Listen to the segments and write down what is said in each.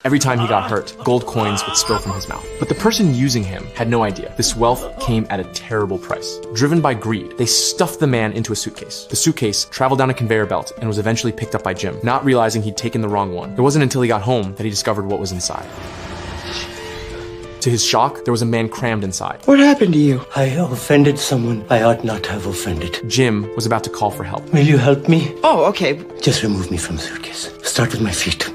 Every time he got hurt, gold coins would spill from his mouth. But the person using him had no idea. This wealth came at a terrible price. Driven by greed, they stuffed the man into a suitcase. The suitcase traveled down a conveyor belt and was eventually picked up by Jim, not realizing he'd taken the wrong one. It wasn't until he got home that he discovered what was inside. To his shock, there was a man crammed inside. What happened to you? I offended someone I ought not have offended. Jim was about to call for help. Will you help me? Oh, okay. Just remove me from the suitcase. Start with my feet.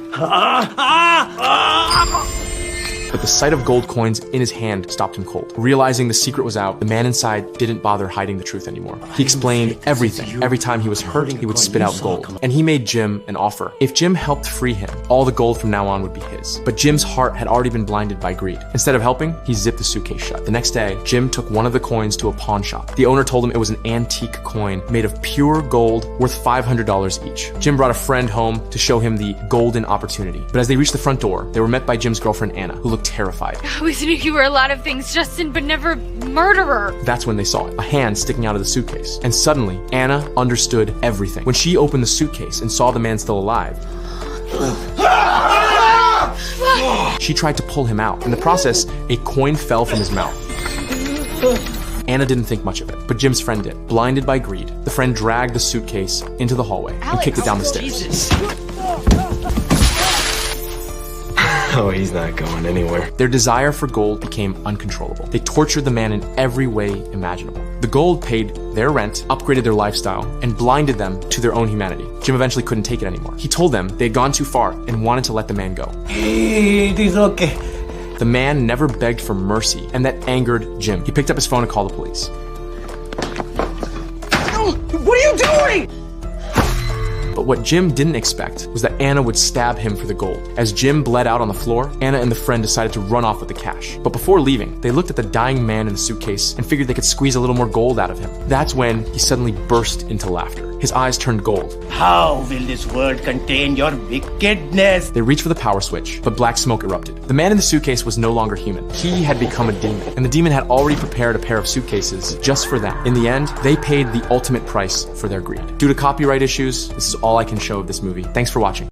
But the sight of gold coins in his hand stopped him cold. Realizing the secret was out, the man inside didn't bother hiding the truth anymore. He explained everything. Every time he was hurt, he would spit out gold. And he made Jim an offer. If Jim helped free him, all the gold from now on would be his. But Jim's heart had already been blinded by greed. Instead of helping, he zipped the suitcase shut. The next day, Jim took one of the coins to a pawn shop. The owner told him it was an antique coin made of pure gold worth $500 each. Jim brought a friend home to show him the golden opportunity. But as they reached the front door, they were met by Jim's girlfriend Anna, who looked terrified. I always knew you were a lot of things, Justin, but never murderer. That's when they saw it, a hand sticking out of the suitcase. And suddenly, Anna understood everything. When she opened the suitcase and saw the man still alive, she tried to pull him out. In the process, a coin fell from his mouth. Anna didn't think much of it, but Jim's friend did. Blinded by greed, the friend dragged the suitcase into the hallway and kicked it down the stairs. Jesus. Oh, he's not going anywhere. Their desire for gold became uncontrollable. They tortured the man in every way imaginable. The gold paid their rent, upgraded their lifestyle, and blinded them to their own humanity. Jim eventually couldn't take it anymore. He told them they had gone too far and wanted to let the man go. It is okay. The man never begged for mercy, and that angered Jim. He picked up his phone and called the police. What are you doing? But what Jim didn't expect was that Anna would stab him for the gold. As Jim bled out on the floor, Anna and the friend decided to run off with the cash. But before leaving, they looked at the dying man in the suitcase and figured they could squeeze a little more gold out of him. That's when he suddenly burst into laughter. His eyes turned gold. How will this world contain your wickedness? They reached for the power switch, but black smoke erupted. The man in the suitcase was no longer human. He had become a demon, and the demon had already prepared a pair of suitcases just for them. In the end, they paid the ultimate price for their greed. Due to copyright issues, this is all I can show of this movie. Thanks for watching.